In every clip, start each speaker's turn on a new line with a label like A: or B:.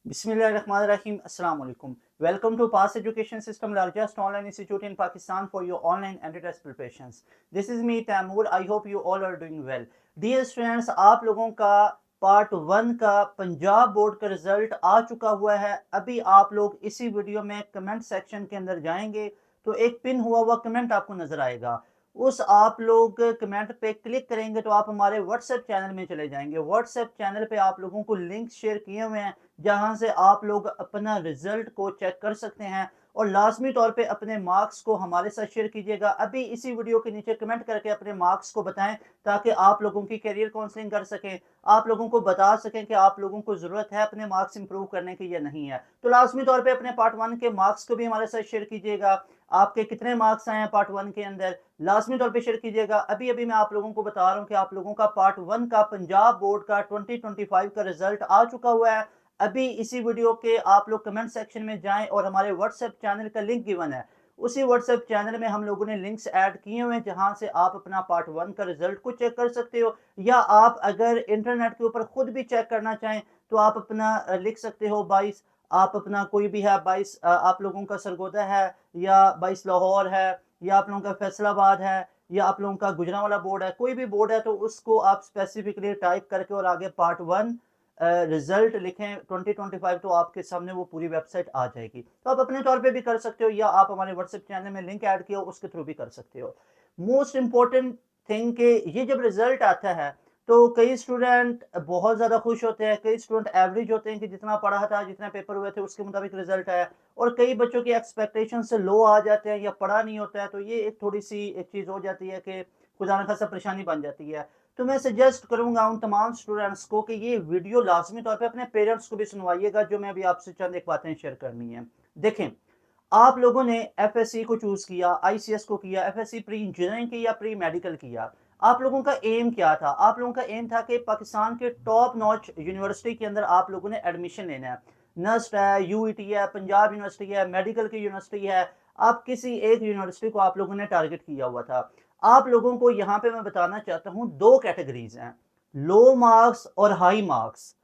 A: Bismillahirrahmanirrahim. Assalamu alaikum. Welcome to Pass Education System, largest online institute in Pakistan for your online entry-test preparations. This is me, Taimur. I hope you all are doing well. Dear students, आप लोगों का part 1 का Punjab board का result आ चुका हुआ है। अभी आप लोग इसी वीडियो में कमेंट सेक्शन के अंदर जाएंगे तो एक पिन हुआ हुआ कमेंट आपको नजर आएगा। उस आप लोग कमेंट पे क्लिक करेंगे तो आप हमारे व्हाट्सएप चैनल में चले जाएंगे। व्हाट्सएप चैनल पे आप लोगों को लिंक शेयर किए हुए हैं जहां से आप लोग अपना रिजल्ट को चेक कर सकते हैं और लाजमी तौर पे अपने मार्क्स को हमारे साथ शेयर कीजिएगा। अभी इसी वीडियो के नीचे कमेंट करके अपने मार्क्स को बताएं ताकि आप लोगों की करियर काउंसलिंग कर सकें, आप लोगों को बता सकें कि आप लोगों को ज़रूरत है अपने मार्क्स इंप्रूव करने की या नहीं है। तो लाजमी तौर पे अपने पार्ट 1 के मार्क्स को भी हमारे साथ शेयर कीजिएगा। आपके कितने मार्क्स आए हैं पार्ट 1 के अंदर, लाजमी तौर पे शेयर कीजिएगा। अभी अभी मैं आप लोगों को बता रहा हूँ कि आप लोगों का पार्ट 1 का पंजाब बोर्ड का 2025 का रिजल्ट आ चुका हुआ है। अभी इसी वीडियो के आप लोग कमेंट सेक्शन में जाएं और हमारे व्हाट्सएप चैनल का लिंक गिवन है, उसी व्हाट्सएप चैनल में हम लोगों ने लिंक्स ऐड किए हुए हैं जहां से आप अपना पार्ट 1 का रिजल्ट को चेक कर सकते हो। या आप अगर इंटरनेट के ऊपर खुद भी चेक करना चाहें तो आप अपना लिख सकते हो 22, आप अपना कोई भी है 22 आप लोगों का सरगोदा है, या 22 लाहौर है, या आप लोगों का फैसलाबाद है, या आप लोगों का गुजरांवाला बोर्ड है, कोई भी बोर्ड है तो उसको आप स्पेसिफिकली टाइप करके और आगे पार्ट 1 रिजल्ट लिखें 2025 तो आपके सामने वो पूरी वेबसाइट आ जाएगी। तो आप अपने तौर पे भी कर सकते हो या आप हमारे व्हाट्सएप चैनल में लिंक ऐड किया हो उसके थ्रू भी कर सकते हो। मोस्ट इंपॉर्टेंट थिंग कि ये जब रिजल्ट आता है तो कई स्टूडेंट बहुत ज़्यादा खुश होते हैं, कई स्टूडेंट एवरेज होते हैं कि जितना पढ़ा था, जितने पेपर हुए थे उसके मुताबिक रिजल्ट आया, और कई बच्चों की एक्सपेक्टेशन से लो आ जाते हैं या पढ़ा नहीं होता है। तो ये एक थोड़ी सी एक चीज़ हो जाती है कि खुदा न खासा परेशानी बन जाती है। तो मैं सजेस्ट करूंगा उन तमाम स्टूडेंट्स को कि ये वीडियो लाजमी तौर पे अपने पेरेंट्स को भी सुनवाइएगा, जो मैं अभी आपसे चंद एक बातें शेयर करनी है। देखें, आप लोगों ने एफएससी को चूज किया, आईसीएस को किया, एफएससी प्री इंजीनियरिंग की या प्री मेडिकल किया, आप लोगों का एम क्या था? आप लोगों का एम था कि पाकिस्तान के टॉप नॉच यूनिवर्सिटी के अंदर आप लोगों ने एडमिशन लेना है। नस्ट है, यूईटी है, पंजाब यूनिवर्सिटी है, मेडिकल की यूनिवर्सिटी है, आप किसी एक यूनिवर्सिटी को आप लोगों ने टारगेट किया हुआ था। आप लोगों को यहाँ पे मैं बताना चाहता हूँ दो कैटेगरीज हैं, लो मार्क्स और हाई मार्क्स।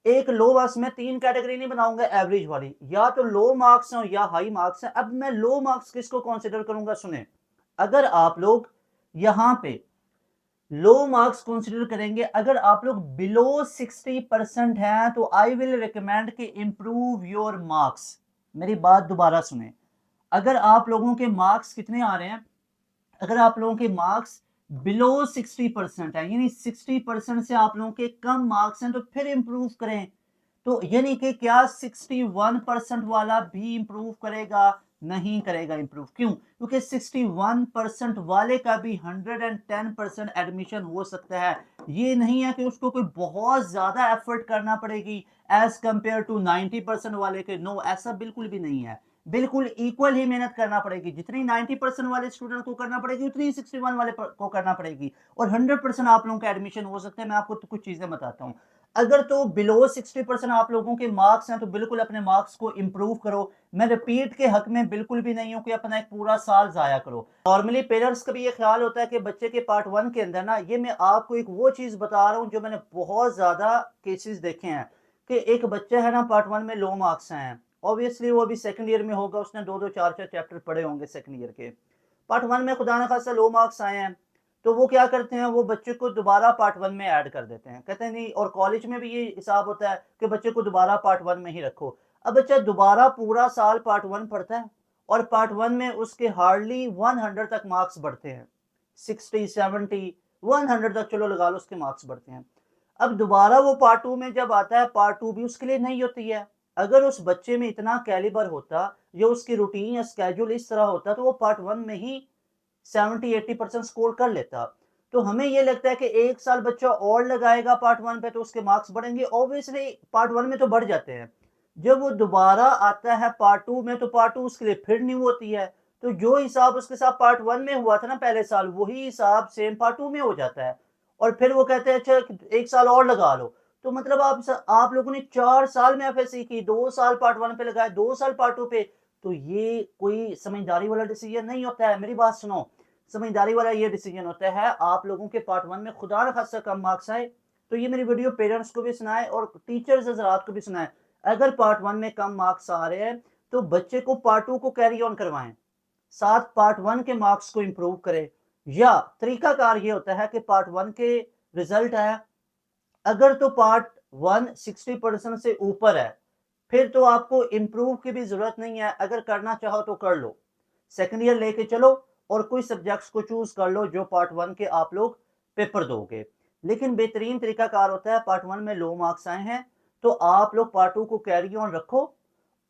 A: एक लो मार्क्स में तीन कैटेगरी नहीं बनाऊंगा एवरेज वाली, या तो लो मार्क्स हैं या हाई मार्क्स हैं। अब मैं लो मार्क्स किसको कंसीडर करूंगा? सुने, अगर आप लोग यहाँ पे लो मार्क्स कंसीडर करेंगे, अगर आप लोग बिलो 60% हैं तो आई विल रिकमेंड कि इंप्रूव योर मार्क्स। मेरी बात दोबारा सुने, अगर आप लोगों के मार्क्स कितने आ रहे हैं, अगर आप लोगों के मार्क्स बिलो 60% है, यानी 60% से आप लोगों के कम मार्क्स हैं, तो फिर इंप्रूव करें। तो यानी कि क्या 61% वाला भी इंप्रूव करेगा? नहीं करेगा इंप्रूव। क्यों? क्योंकि 61% वाले का भी 110% एडमिशन हो सकता है। ये नहीं है कि उसको कोई बहुत ज्यादा एफर्ट करना पड़ेगी एज कंपेयर टू 90% वाले के। नो, ऐसा बिल्कुल भी नहीं है। बिल्कुल इक्वल ही मेहनत करना पड़ेगी, जितनी 90% वाले स्टूडेंट को करना पड़ेगी उतनी 61 वाले को करना पड़ेगी, और 100% आप लोगों का एडमिशन हो सकता है। मैं आपको तो कुछ चीजें बताता हूँ। अगर तो बिलो 60% आप लोगों के मार्क्स हैं तो बिल्कुल अपने मार्क्स को इंप्रूव करो। मैं रिपीट के हक में बिल्कुल भी नहीं हूं कि अपना एक पूरा साल जाया करो। नॉर्मली पेरेंट्स का भी ये ख्याल होता है कि बच्चे के पार्ट 1 के अंदर ना, ये मैं आपको एक वो चीज बता रहा हूँ जो मैंने बहुत ज्यादा केसेस देखे हैं कि एक बच्चा है ना पार्ट 1 में लो मार्क्स हैं, ऑब्वियसली वो अभी सेकंड ईयर में होगा, उसने दो दो चार चार चैप्टर पढ़े होंगे सेकंड ईयर के, पार्ट 1 में खुदा न खासा लो मार्क्स आए हैं, तो वो क्या करते हैं, वो बच्चे को दोबारा पार्ट 1 में ऐड कर देते हैं। कहते हैं नहीं, और कॉलेज में भी ये हिसाब होता है कि बच्चे को दोबारा पार्ट 1 में ही रखो। अब बच्चा दोबारा पूरा साल पार्ट 1 पढ़ता है और पार्ट 1 में उसके हार्डली 100 तक मार्क्स बढ़ते हैं, 60 70 100 तक चलो लगा लो उसके मार्क्स बढ़ते हैं। अब दोबारा वो पार्ट 2 में जब आता है, पार्ट 2 भी उसके लिए नहीं होती है। अगर उस बच्चे में इतना कैलिबर होता या उसकी रूटीन या स्केड्यूल इस तरह होता तो वो पार्ट 1 में ही 70-80% स्कोर कर लेता। तो हमें ये लगता है कि एक साल बच्चा और लगाएगा पार्ट 1 पे तो उसके मार्क्स बढ़ेंगे, ऑब्वियसली पार्ट 1 में तो बढ़ जाते हैं। जब वो दोबारा आता है पार्ट 2 में तो पार्ट 2 उसके लिए फिर न्यू होती है। तो जो हिसाब उसके साथ पार्ट 1 में हुआ था ना पहले साल, वही हिसाब सेम पार्ट 2 में हो जाता है। और फिर वो कहते हैं अच्छा एक साल और लगा लो। तो मतलब आप लोगों ने 4 साल में एफएससी की, 2 साल पार्ट 1 पे लगाए, 2 साल पार्ट 2 पे। तो ये कोई समझदारी वाला डिसीजन नहीं होता है। मेरी बात सुनो, समझदारी वाला ये डिसीजन होता है आप लोगों के पार्ट 1 में खुदा न खासा कम मार्क्स आए तो ये मेरी वीडियो पेरेंट्स को भी सुनाए और टीचर्स हजरात को भी सुनाए। अगर पार्ट 1 में कम मार्क्स आ रहे हैं तो बच्चे को पार्ट 2 को कैरी ऑन करवाएं, साथ पार्ट 1 के मार्क्स को इंप्रूव करें। या तरीकाकार ये होता है कि पार्ट 1 के रिजल्ट है, अगर तो पार्ट 1 60% से ऊपर है, फिर तो आपको इंप्रूव की भी जरूरत नहीं है, अगर करना चाहो तो कर लो, सेकंड ईयर लेके चलो और कोई सब्जेक्ट्स को चूज कर लो जो पार्ट 1 के आप लोग पेपर दोगे। लेकिन बेहतरीन तरीकाकार होता है, पार्ट 1 में लो मार्क्स आए हैं तो आप लोग पार्ट 2 को कैरी ऑन रखो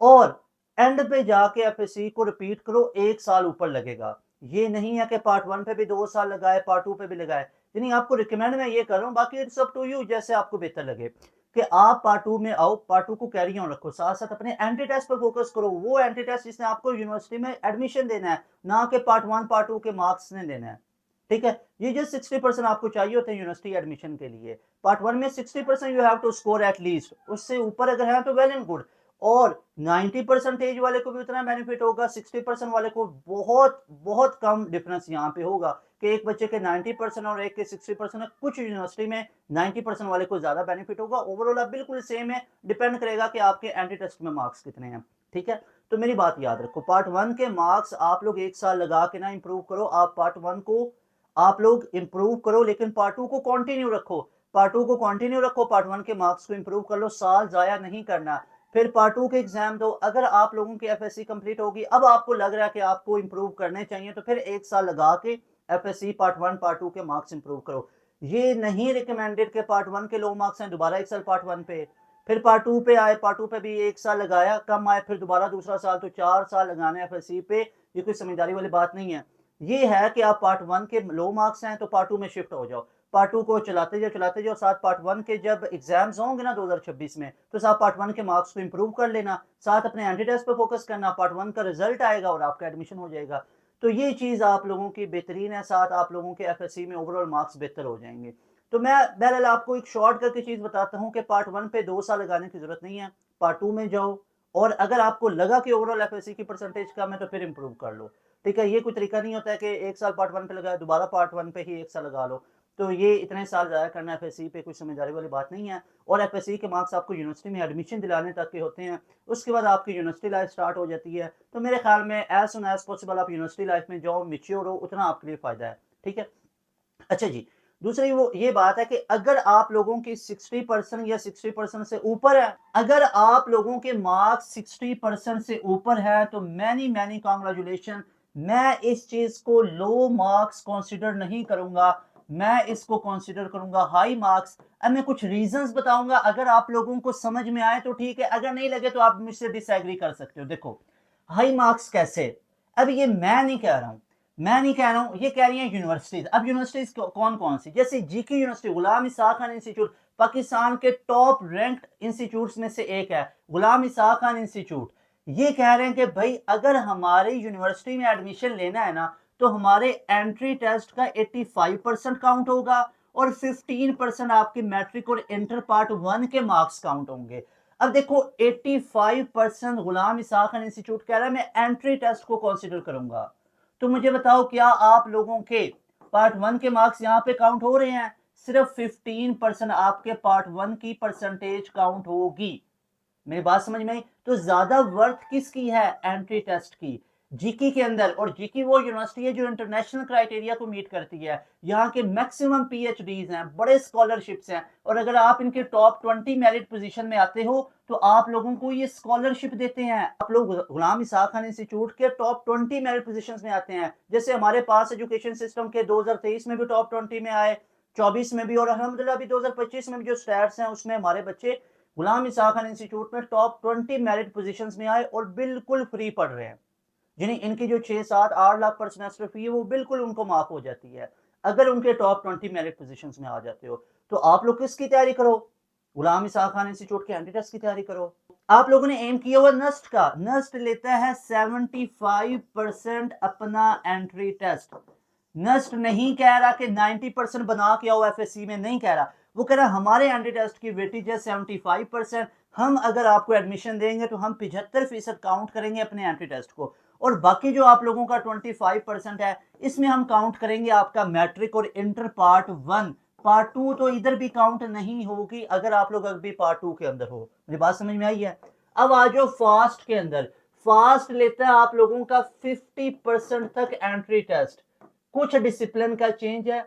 A: और एंड पे जाके एफएससी को रिपीट करो, 1 साल ऊपर लगेगा। ये नहीं है कि पार्ट 1 पे भी 2 साल लगाए, पार्ट 2 पे भी लगाए। यानी आपको रिकमेंड मैं ये कर रहा हूँ, बाकी इट्स अप टू यू, जैसे आपको बेहतर लगे कि आप पार्ट 2 में आओ, पार्ट 2 को कैरी ऑन रखो, साथ साथ अपने एंटी टेस्ट पर फोकस करो, वो एंटी टेस्ट जिसने आपको यूनिवर्सिटी में एडमिशन देना है, ना कि पार्ट 1 पार्ट 2 के मार्क्स ने देना है। ठीक है, ये जो 60% आपको चाहिए होते हैं यूनिवर्सिटी एडमिशन के लिए, पार्ट 1 में 60% you have to score at least, उससे ऊपर अगर है तो वेल एंड गुड। और 90% वाले को भी उतना बेनिफिट होगा, 60% वाले को बहुत बहुत कम डिफरेंस यहाँ पे होगा कि एक बच्चे के 90% और एक के 60%, कुछ यूनिवर्सिटी में 90% वाले को ज्यादा बेनिफिट होगा। ओवरऑल आप बिल्कुल सेम है, डिपेंड करेगा कि आपके एंटी टेस्ट में मार्क्स कितने हैं। ठीक है, तो मेरी बात याद रखो, पार्ट 1 के मार्क्स आप लोग 1 साल लगा के ना इंप्रूव करो, आप पार्ट 1 को आप लोग इंप्रूव करो, लेकिन पार्ट 2 को कंटिन्यू रखो, पार्ट 2 को कंटिन्यू रखो, पार्ट 1 के मार्क्स को इंप्रूव कर लो, साल जाया नहीं करना। फिर पार्ट 2 के एग्जाम दो, अगर आप लोगों की एफएससी कंप्लीट होगी, अब आपको लग रहा है कि आपको इंप्रूव करने चाहिए, तो फिर 1 साल लगा के एफएससी पार्ट 1 पार्ट 2 के मार्क्स इंप्रूव करो। ये नहीं रिकमेंडेड कि पार्ट 1 के लो मार्क्स हैं, दोबारा 1 साल पार्ट 1 पे, फिर पार्ट 2 पे आए, पार्ट 2 पे भी 1 साल लगाया, कम आए, फिर दोबारा दूसरा साल, तो 4 साल लगाने एफएससी पे। ये कोई समझदारी वाली बात नहीं है। ये है कि आप पार्ट 1 के लो मार्क्स हैं तो पार्ट 2 में शिफ्ट हो जाओ, पार्ट 2 को चलाते जाओ, साथ पार्ट 1 के जब एग्जाम्स होंगे ना 2026 में, तो साथ पार्ट 1 के मार्क्स को इंप्रूव कर लेना, साथ अपने एंटी टेस्ट पे फोकस करना, पार्ट 1 का रिजल्ट आएगा और आपका एडमिशन हो जाएगा। तो ये चीज आप लोगों की बेहतरीन है, साथ आप लोगों के एफएससी में ओवरऑल मार्क्स बेहतर हो जाएंगे। तो मैं बहरहाल आपको एक शॉर्ट करके चीज बताता हूँ कि पार्ट 1 पे 2 साल लगाने की जरूरत नहीं है, पार्ट 2 में जाओ और अगर आपको लगा कि ओवरऑल एफएससी की परसेंटेज कम है तो फिर इंप्रूव कर लो। ठीक है, ये कोई तरीका नहीं होता है कि 1 साल पार्ट 1 पे लगाया, दोबारा पार्ट 1 पे ही 1 साल लगा लो, तो ये इतने साल ज़ाया करना एफएससी पे कोई समझदारी वाली बात नहीं है। और एफएससी के मार्क्स आपको यूनिवर्सिटी में एडमिशन दिलाने तक के होते हैं, उसके बाद आपकी यूनिवर्सिटी लाइफ स्टार्ट हो जाती है। तो मेरे ख्याल में एज सुन एज पॉसिबल आप यूनिवर्सिटी लाइफ में जाओ, मिच्योर हो, उतना आपके लिए फायदा है। ठीक है, अच्छा जी, दूसरी वो ये बात है कि अगर आप लोगों की 60% या 60% से ऊपर है, अगर आप लोगों के मार्क्स 60% से ऊपर है तो मैनी मैनी कॉन्ग्रेचुलेशन। मैं इस चीज को लो मार्क्स कंसीडर नहीं करूंगा, मैं इसको कंसीडर करूंगा हाई मार्क्स। अब मैं कुछ रीजंस बताऊंगा, अगर आप लोगों को समझ में आए तो ठीक है, अगर नहीं लगे तो आप मुझसे डिसएग्री कर सकते हो। देखो, हाई मार्क्स कैसे, अब ये मैं नहीं कह रहा हूं, मैं नहीं कह रहा हूं, ये कह रही है यूनिवर्सिटीज। अब यूनिवर्सिटीज कौन कौन सी, जैसे जीके यूनिवर्सिटी, गुलाम इसाक खान इंस्टीट्यूट, पाकिस्तान के टॉप रैंक्ड इंस्टीट्यूट्स में से एक है गुलाम इसाक खान इंस्टीट्यूट। ये कह रहे हैं कि भाई अगर हमारे यूनिवर्सिटी में एडमिशन लेना है ना, तो हमारे एंट्री टेस्ट का 85% काउंट होगा और 15% आपके मैट्रिक और इंटर पार्ट 1 के मार्क्स काउंट होंगे। अब देखो, 85% गुलाम इसाक खान इंस्टीट्यूट कह रहा है मैं एंट्री टेस्ट को कंसीडर करूंगा। तो मुझे बताओ, क्या आप लोगों के पार्ट 1 के मार्क्स यहाँ पे काउंट हो रहे हैं? सिर्फ 15% आपके पार्ट 1 की परसेंटेज काउंट होगी। मेरी बात समझ में आई? तो ज्यादा वर्थ किसकी है? एंट्री टेस्ट की, जीके के अंदर। और जीके वो यूनिवर्सिटी है जो इंटरनेशनल क्राइटेरिया को मीट करती है, यहाँ के मैक्सिमम पीएचडीज हैं, बड़े स्कॉलरशिप्स हैं, और अगर आप इनके टॉप 20 मेरिट पोजीशन में आते हो तो आप लोगों को ये स्कॉलरशिप देते हैं। आप लोग गुलाम इसाक खान इंस्टीट्यूट के टॉप 20 मेरिट पोजीशन में आते हैं, जैसे हमारे पास एजुकेशन सिस्टम के 2023 में भी टॉप 20 में आए, 24 में भी, और अल्हम्दुलिल्लाह अभी 2025 में भी जो स्टैट्स हैं उसमें हमारे बच्चे गुलाम इसाक खान इंस्टीट्यूट में टॉप 20 मेरिट पोजीशंस में आए और बिल्कुल फ्री पढ़ रहे हैं। जिन्हें इनकी जो 6-7-8 लाख पर सेमेस्टर फी है वो बिल्कुल उनको माफ हो जाती है अगर उनके टॉप 20 मेरिट पोजीशंस में आ जाते हो। तो आप लोग किसकी तैयारी करो? गुलाम इसाक खान इंस्टीट्यूट के एंटी टेस्ट की तैयारी करो। आप लोगों ने एम किया हुआ नस्ट का, नस्ट लेता है 75% अपना एंट्री टेस्ट। नस्ट नहीं कह रहा कि 90% बना के आओ एफएससी में, नहीं कह रहा, वो कह रहा हमारे एंटी टेस्ट की वेटेज है 75%, हम अगर आपको एडमिशन देंगे तो हम 75% काउंट करेंगे अपने एंट्री टेस्ट को, और बाकी जो आप लोगों का 25% है इसमें हम काउंट करेंगे आपका मैट्रिक और इंटर पार्ट 1 पार्ट 2 तो इधर भी काउंट नहीं होगी अगर आप लोग अभी पार्ट 2 के अंदर हो। मुझे बात समझ में आई है? अब आ जाओ फास्ट के अंदर। फास्ट लेता है आप लोगों का 50% तक एंट्री टेस्ट। कुछ डिसिप्लिन का चेंज है,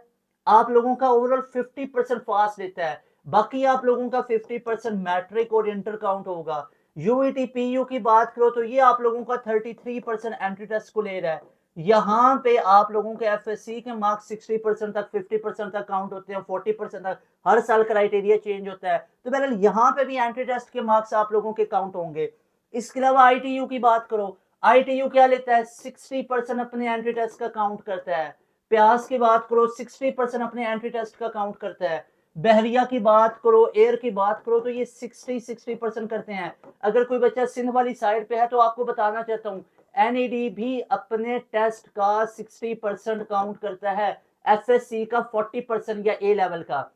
A: आप लोगों का ओवरऑल 50% फास्ट लेता है, बाकी आप लोगों का 50% मैट्रिक और इंटर काउंट होगा। यूईटी पीयू की बात करो तो ये आप लोगों का 33% एंट्री टेस्ट को ले रहा है। यहाँ पे आप लोगों के एफएससी के मार्क्स 60% तक 50% तक काउंट होते हैं, 40% तक हर साल क्राइटेरिया चेंज होता है। तो बहरहाल यहाँ पे भी एंट्री टेस्ट के मार्क्स आप लोगों के काउंट होंगे। इसके अलावा आईटीयू की बात करो, आईटीयू क्या लेता है? 60% अपने एंट्री टेस्ट का काउंट करता है। प्यास की बात करो 60% अपने एंट्री टेस्ट का काउंट करता है। बहरिया की बात करो, एयर की बात करो तो ये 60% करते हैं। अगर कोई बच्चा सिंध वाली साइड पे है तो आपको बताना चाहता हूँ एनईडी भी अपने टेस्ट का 60% काउंट करता है, एफएससी का 40% या ए लेवल का।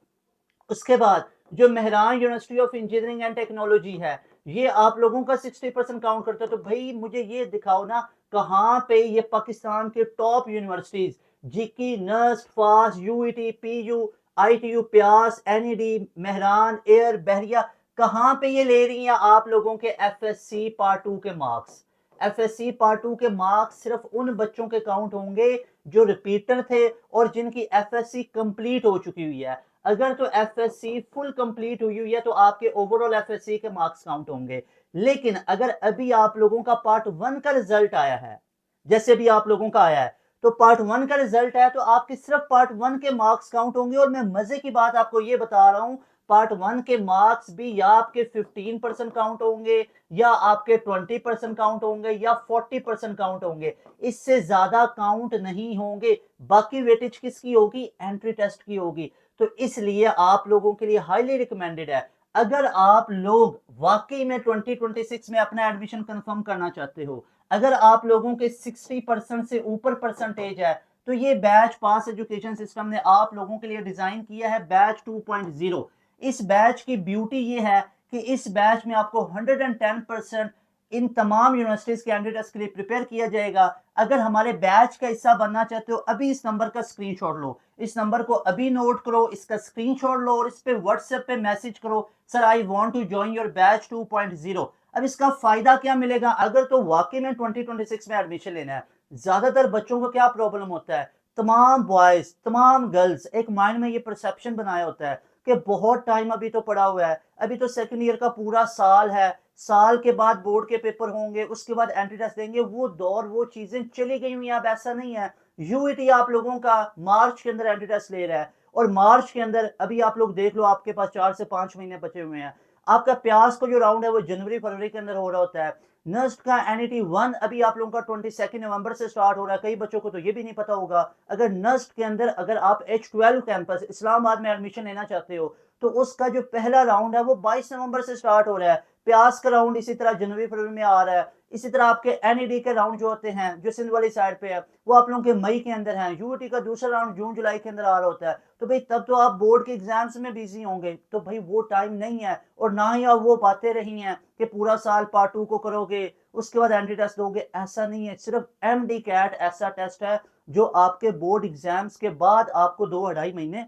A: उसके बाद जो Mehran university of engineering and technology है, ये आप लोगों का 60% काउंट करता है। तो भाई मुझे ये दिखाओ ना कहाँ पे ये पाकिस्तान के top universities GIKI, NUST, FAST, UET, PU, ITU, PIEAS, NED, Mehran, Air, Bahria, कहाँ पे ये ले रही हैं आप लोगों के एफएससी पार्ट 2 के मार्क्स। एफएससी पार्ट 2 के मार्क्स सिर्फ उन बच्चों के काउंट होंगे जो रिपीटर थे और जिनकी एफएससी कंप्लीट हो चुकी हुई है। अगर तो एफएससी फुल कंप्लीट हुई हुई है तो आपके ओवरऑल एफएससी के मार्क्स काउंट होंगे। लेकिन अगर अभी आप लोगों का पार्ट 1 का रिजल्ट आया है, जैसे भी आप लोगों का आया है, तो पार्ट 1 का रिजल्ट आया तो आपके सिर्फ पार्ट 1 के मार्क्स काउंट होंगे। और मैं मजे की बात आपको ये बता रहा हूं, पार्ट 1 के मार्क्स भी या आपके 15% काउंट होंगे, या आपके 20% काउंट होंगे, या 40% काउंट होंगे। इससे ज्यादा काउंट नहीं होंगे। बाकी वेटेज किसकी होगी? एंट्री टेस्ट की होगी। तो इसलिए आप लोगों के लिए हाईली रिकमेंडेड है, अगर आप लोग वाकई में 2026 में अपना एडमिशन कंफर्म करना चाहते हो, अगर आप लोगों के 60% से ऊपर परसेंटेज है, तो ये बैच पास एजुकेशन सिस्टम ने आप लोगों के लिए डिजाइन किया है बैच 2.0। इस बैच की ब्यूटी ये है कि इस बैच में आपको 110% इन तमाम यूनिवर्सिटीज के कैंडिडेट्स के लिए प्रिपेयर किया जाएगा। अगर हमारे बैच का हिस्सा बनना चाहते हो, अभी इस नंबर का स्क्रीनशॉट लो, इस नंबर को अभी नोट करो, इसका स्क्रीनशॉट लो और इस पे व्हाट्सएप पे मैसेज करो, sir I want to join your batch 2.0। अब इसका फायदा क्या मिलेगा? अगर तो वाकई में 2026 में एडमिशन लेना है, ज्यादातर बच्चों को क्या प्रॉब्लम होता है, तमाम बॉयज तमाम गर्ल्स एक माइंड में ये परसेप्शन बनाया होता है कि बहुत टाइम अभी तो पड़ा हुआ है, अभी तो सेकंड ईयर का पूरा साल है, साल के बाद बोर्ड के पेपर होंगे, उसके बाद एंट्री टेस्ट देंगे, वो दौर वो चीजें चली गई हुई हैं। अब ऐसा नहीं है। यूईटी आप लोगों का मार्च के अंदर एंट्री टेस्ट ले रहा है और मार्च के अंदर अभी आप लोग देख लो आपके पास 4 से 5 महीने बचे हुए हैं। आपका प्यास का जो राउंड है वो जनवरी फरवरी के अंदर हो रहा होता है। नस्ट का एनईटी 1 अभी आप लोगों का 22 नवंबर से स्टार्ट हो रहा है। कई बच्चों को तो ये भी नहीं पता होगा। अगर नस्ट के अंदर अगर आप H12 कैंपस इस्लामाबाद में एडमिशन लेना चाहते हो तो उसका जो पहला राउंड है वो 22 नवंबर से स्टार्ट हो रहा है। प्यास का राउंड इसी तरह जनवरी फरवरी में आ रहा है। इसी तरह आपके एनईडी के राउंड जो होते हैं जो सिंध वाली साइड पे है वो आप लोगों के मई के अंदर है। यूटी का दूसरा राउंड जून जुलाई के अंदर आ रहा होता है। तो भाई तब तो आप बोर्ड के एग्जाम्स में बिजी होंगे, तो भाई वो टाइम नहीं है। और ना ही आप वो बातें रही हैं कि पूरा साल पार्ट 2 को करोगे उसके बाद एंट्री टेस्ट दोगे, ऐसा नहीं है। सिर्फ एमडी कैट ऐसा टेस्ट है जो आपके बोर्ड एग्जाम्स के बाद आपको 2-2.5 महीने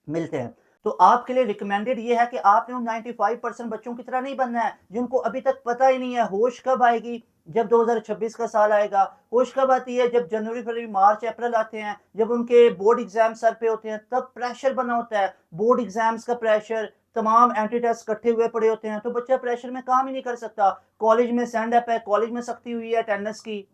A: मिलते हैं। तो आपके लिए रिकमेंडेड ये है कि आपने उन 95% बच्चों की तरह नहीं बनना है जिनको अभी तक पता ही नहीं है होश कब आएगी। जब 2026 का साल आएगा, होश कब आती है? जब जनवरी फरवरी मार्च अप्रैल आते हैं, जब उनके बोर्ड एग्जाम सर पे होते हैं, तब प्रेशर बना होता है। बोर्ड एग्जाम्स का प्रेशर, तमाम एंटी टेस्ट इकट्ठे हुए पड़े होते हैं, तो बच्चा प्रेशर में काम ही नहीं कर सकता। कॉलेज में सेंड अप है, कॉलेज में सख्ती हुई है अटेंडेंस की,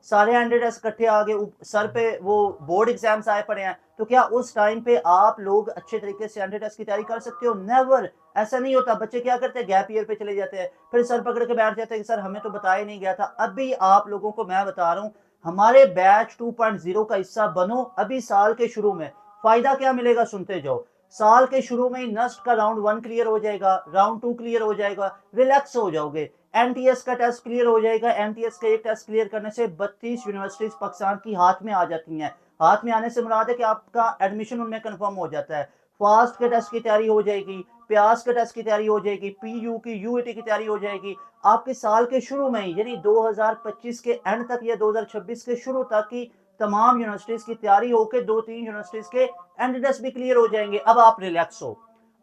A: सारे कैंडिडेट्स इकट्ठे आ गए, सर पे वो बोर्ड एग्जाम्स आए पड़े हैं, तो क्या उस टाइम पे आप लोग अच्छे तरीके से कैंडिडेट्स की तैयारी कर सकते हो? नेवर। ऐसा नहीं होता। बच्चे क्या करते हैं, गैप ईयर पे चले जाते हैं, फिर सर पकड़ के बैठ जाते हैं कि सर हमें तो बताया नहीं गया था। अभी आप लोगों को मैं बता रहा हूँ, हमारे बैच 2.0 का हिस्सा बनो अभी साल के शुरू में। फायदा क्या मिलेगा सुनते जाओ। साल के शुरू में ही नस्ट का राउंड 1 क्लियर हो जाएगा, राउंड 2 क्लियर हो जाएगा, रिलैक्स हो जाओगे। एनटीएस का टेस्ट क्लियर हो जाएगा। एनटीएस का एक टेस्ट क्लियर करने से 32 यूनिवर्सिटीज पाकिस्तान की हाथ में आ जाती हैं। हाथ में आने से मुराद है कि आपका एडमिशन उनमें कंफर्म हो जाता है। फास्ट के टेस्ट की तैयारी हो जाएगी, प्यास के टेस्ट की तैयारी हो जाएगी, पीयू की यूईटी की तैयारी हो जाएगी। आपके साल के शुरू में ही यानी 2025 के एंड तक या 2026 के शुरू तक की तमाम यूनिवर्सिटीज की तैयारी होकर 2-3 यूनिवर्सिटीज के एंड टेस्ट भी क्लियर हो जाएंगे। अब आप रिलैक्स हो,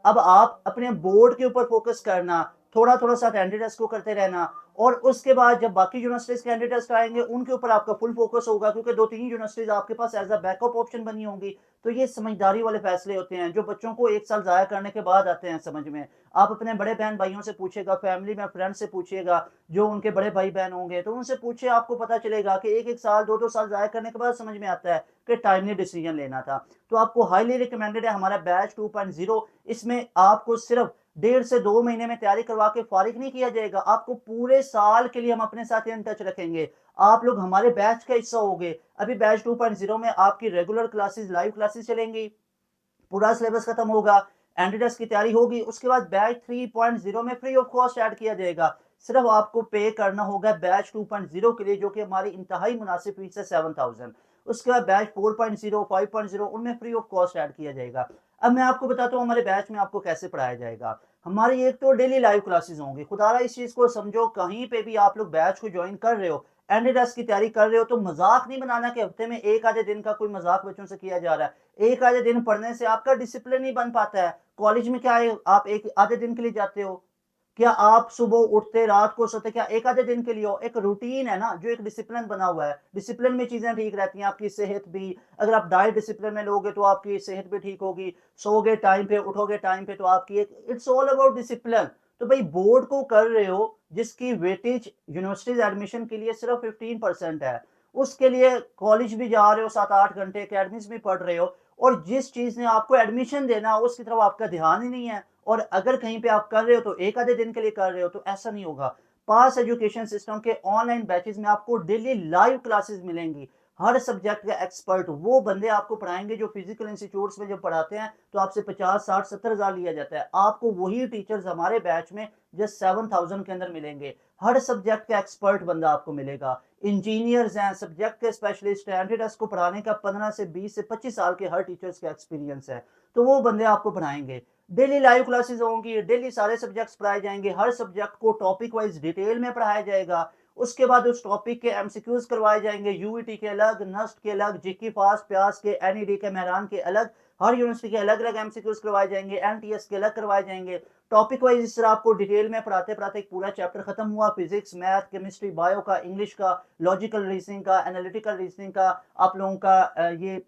A: अब आप अपने बोर्ड के ऊपर फोकस करना, थोड़ा थोड़ा सा कैंडिडेट्स को करते रहना, और उसके बाद जब बाकी यूनिवर्सिटीज कैंडिडेट्स आएंगे उनके ऊपर आपका फुल फोकस होगा, क्योंकि 2-3 यूनिवर्सिटीज आपके पास एज अ बैकअप ऑप्शन बनी होंगी। तो ये समझदारी वाले फैसले होते हैं जो बच्चों को 1 साल जाया करने के बाद आते हैं समझ में। आप अपने बड़े बहन भाइयों से पूछेगा, फैमिली में फ्रेंड से पूछिएगा, जो उनके बड़े भाई बहन होंगे तो उनसे पूछिए, आपको पता चलेगा कि 1-1 साल 2-2 साल जाया करने के बाद समझ में आता है कि टाइमली डिसीजन लेना था। तो आपको हाईली रिकमेंडेड है हमारा बैच 2.0। इसमें आपको सिर्फ 1.5 से 2 महीने में तैयारी करवा के फारिग नहीं किया जाएगा, आपको पूरे साल के लिए हम अपने साथ इन टच रखेंगे। आप लोग हमारे बैच का हिस्सा होगे। अभी बैच 2.0 में आपकी रेगुलर क्लासेस, लाइव क्लासेस चलेंगी, पूरा सिलेबस खत्म होगा, एंट्रेंस की तैयारी होगी। उसके बाद बैच 3.0 में फ्री ऑफ कॉस्ट ऐड किया जाएगा। सिर्फ आपको पे करना होगा बैच 2.0 के लिए, जो कि हमारी इंतहाई मुनासिब फीस है 7,000। उसके बाद बैच 4.0, 5.0 उनमें फ्री ऑफ कॉस्ट ऐड किया जाएगा। अब मैं आपको बताता हूँ हमारे बैच में आपको कैसे पढ़ाया जाएगा। हमारी एक तो डेली लाइव क्लासेस होंगी। खुदारा इस चीज को समझो, कहीं पे भी आप लोग बैच को ज्वाइन कर रहे हो, एंट्रेंस की तैयारी कर रहे हो, तो मजाक नहीं बनाना कि हफ्ते में एक आधे दिन का कोई मजाक बच्चों से किया जा रहा है। एक आधे दिन पढ़ने से आपका डिसिप्लिन नहीं बन पाता है। कॉलेज में क्या है, आप एक आधे दिन के लिए जाते हो? क्या आप सुबह उठते रात को सोते क्या एक आधे दिन के लिए हो? एक रूटीन है ना, जो एक डिसिप्लिन बना हुआ है। डिसिप्लिन में चीजें ठीक रहती हैं, आपकी सेहत भी, अगर आप डाइट डिसिप्लिन में लोगे तो आपकी सेहत भी ठीक होगी, सोओगे टाइम पे, उठोगे टाइम पे, तो आपकी एक इट्स ऑल अबाउट डिसिप्लिन। तो भाई बोर्ड को कर रहे हो जिसकी वेटेज यूनिवर्सिटीज एडमिशन के लिए सिर्फ 15% है, उसके लिए कॉलेज भी जा रहे हो, 7-8 घंटे अकेडमिक्स भी पढ़ रहे हो, और जिस चीज ने आपको एडमिशन देना उसकी तरफ आपका ध्यान ही नहीं है। और अगर कहीं पे आप कर रहे हो तो एक आधे दिन के लिए कर रहे हो, तो ऐसा नहीं होगा। पास एजुकेशन सिस्टम के ऑनलाइन बैचेस में आपको डेली लाइव क्लासेस मिलेंगी। हर सब्जेक्ट का एक्सपर्ट वो बंदे आपको पढ़ाएंगे जो फिजिकल इंस्टीट्यूट्स में जब पढ़ाते हैं तो आपसे 50, 60, 70 हज़ार लिया जाता है। आपको वही टीचर्स हमारे बैच में जस्ट 7,000 के अंदर मिलेंगे। हर सब्जेक्ट का एक्सपर्ट बंदा आपको मिलेगा। इंजीनियर्स हैं, सब्जेक्ट के स्पेशलिस्ट हैं, एंट्रेंस को पढ़ाने का 15 से 20 से 25 साल के हर टीचर्स का एक्सपीरियंस है, तो वो बंदे आपको पढ़ाएंगे। डेली लाइव क्लासेस होंगी, डेली सारे सब्जेक्ट्स पढ़ाए जाएंगे, हर सब्जेक्ट को टॉपिक वाइज डिटेल में पढ़ाया जाएगा। उसके बाद उस टॉपिक के एमसीक्यूज करवाए जाएंगे, यूईटी के अलग, नस्ट के अलग, जिकी फास्ट प्यास के, एनईडी के, मेहरान के अलग, हर यूनिवर्सिटी के अलग अलग एमसीक्यूज करवाए जाएंगे, एनटीएस के अलग करवाए जाएंगे। टॉपिक वाइज इस तरह आपको डिटेल में पढ़ाते पढ़ाते एक पूरा चैप्टर खत्म हुआ, फिजिक्स, मैथ, केमिस्ट्री, बायो का, इंग्लिश का, लॉजिकल रीजनिंग का, एनालिटिकल रीजनिंग का, आप लोगों का ये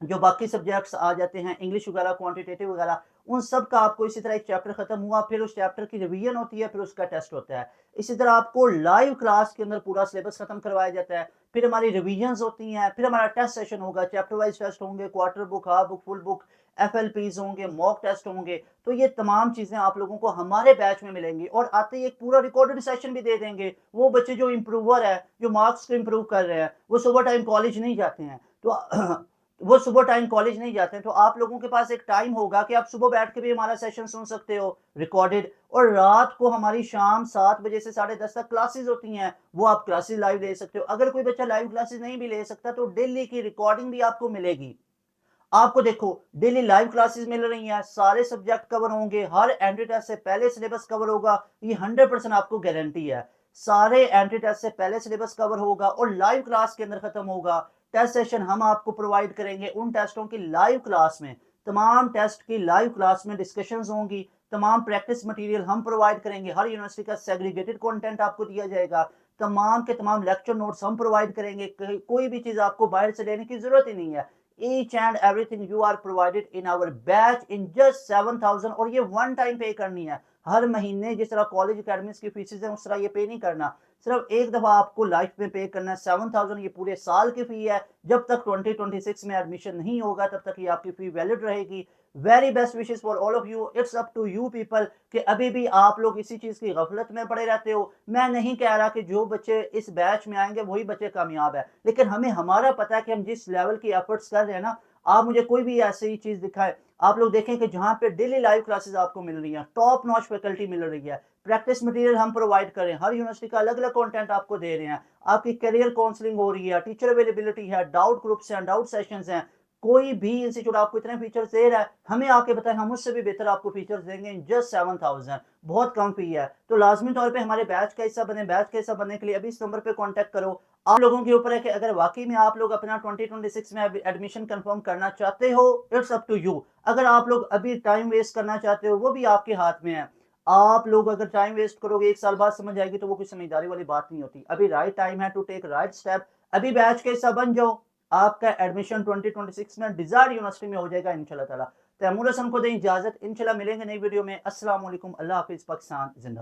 A: जो बाकी सब्जेक्ट्स आ जाते हैं, इंग्लिश वगैरह, क्वांटिटेटिव वगैरह, उन सब का आपको इसी तरह एक चैप्टर खत्म हुआ, फिर उस चैप्टर की रिवीजन होती है, फिर उसका टेस्ट होता है। इसी तरह आपको लाइव क्लास के अंदर पूरा सिलेबस खत्म करवाया जाता है, फिर हमारी रिवीजन्स होती हैं, फिर हमारा टेस्ट सेशन होगा, चैप्टर वाइज टेस्ट होंगे, quarter book, half book, full book, FLPs होंगे, मॉक टेस्ट होंगे। तो ये तमाम चीजें आप लोगों को हमारे बैच में मिलेंगी, और आते ही एक पूरा रिकॉर्डेड सेशन भी दे देंगे। वो बच्चे जो इंप्रूवर है, जो मार्क्स को इंप्रूव कर रहे हैं, वो सुबह टाइम कॉलेज नहीं जाते हैं, तो वो सुबह टाइम कॉलेज नहीं जाते हैं, तो आप लोगों के पास एक टाइम होगा कि आप सुबह बैठ के भी हमारा सेशन सुन सकते हो रिकॉर्डेड, और रात को हमारी शाम 7 बजे से 10:30 तक क्लासेस होती हैं, वो आप क्लासेस लाइव ले सकते हो। अगर कोई बच्चा लाइव क्लासेस नहीं भी ले सकता तो डेली की रिकॉर्डिंग भी आपको मिलेगी। आपको देखो डेली लाइव क्लासेस मिल रही हैं, सारे सब्जेक्ट कवर होंगे, हर एंट्री टेस्ट से पहले सिलेबस कवर होगा, ये 100% आपको गारंटी है। सारे एंट्री टेस्ट से पहले सिलेबस कवर होगा और लाइव क्लास के अंदर खत्म होगा। टेस्ट सेशन हम आपको प्रोवाइड करेंगे, उन टेस्टों की लाइव क्लास में, तमाम टेस्ट की लाइव क्लास में डिस्कशंस होंगी, तमाम प्रैक्टिस मटेरियल हम प्रोवाइड करेंगे, हर यूनिवर्सिटी का सेग्रीगेटेड कंटेंट आपको दिया जाएगा, तमाम के तमाम लेक्चर नोट्स हम प्रोवाइड करेंगे, कोई भी चीज आपको बाहर से लेने की जरूरत ही नहीं है। each and everything you are provided in our batch in just 7,000, और ये वन टाइम पे करनी है। हर महीने जिस तरह कॉलेज अकेडमिक्स की फीसेज है उस तरह ये पे नहीं करना, सिर्फ एक दफा आपको लाइफ में पे करना है 7,000। ये पूरे साल की फी है, जब तक 2026 में एडमिशन नहीं होगा तब तक ये आपकी फी वैलिड रहेगी। Very best wishes for all of you, it's up to you people कि अभी भी आप लोग इसी चीज की गफलत में पड़े रहते हो। मैं नहीं कह रहा कि जो बच्चे इस बैच में आएंगे वही बच्चे कामयाब है, लेकिन हमें हमारा पता है कि हम जिस लेवल की एफर्ट्स कर रहे हैं ना, आप मुझे कोई भी ऐसी ही चीज दिखाए, आप लोग देखें कि जहां पे डेली लाइव क्लासेस आपको मिल रही हैं, टॉप नॉच फैकल्टी मिल रही है, प्रैक्टिस मटेरियल हम प्रोवाइड करें, हर यूनिवर्सिटी का अलग अलग कंटेंट आपको दे रहे हैं, आपकी करियर काउंसलिंग हो रही है, टीचर अवेलेबिलिटी है, डाउट ग्रुप्स हैं, डाउट सेशंस हैं, कोई भी इंस्टीट्यूट आपको इतने फीचर्स दे रहा है, हमें आके बताएं, हम उससे भी बेहतर आपको फीचर्स देंगे इन जस्ट 7000। बहुत कम फी है, तो लाजमी तौर पे हमारे बैच का हिस्सा बने। बैच का हिस्सा बनने के लिए अभी इस नंबर पे कांटेक्ट करो। आप लोगों के ऊपर है कि अगर वाकई में आप लोग अपना 2026 में एडमिशन कंफर्म करना चाहते हो, इट्स अप टू यू। अगर आप लोग अभी टाइम वेस्ट करना चाहते हो, वो भी आपके हाथ में है। आप लोग अगर टाइम वेस्ट करोगे, 1 साल बाद समझ आएगी, तो वो कोई समझदारी वाली बात नहीं होती। अभी राइट टाइम है टू टेक राइट स्टेप। अभी बैच के हिस्सा बन जाओ, आपका एडमिशन 2026 में डिजायर्ड यूनिवर्सिटी में हो जाएगा इंशाल्लाह ताला। तैमूर हसन को दें इजाजत, इंशाल्लाह मिलेंगे नई वीडियो में। अस्सलाम वालेकुम, अल्लाह हाफिज, पाकिस्तान जिंदाबाद।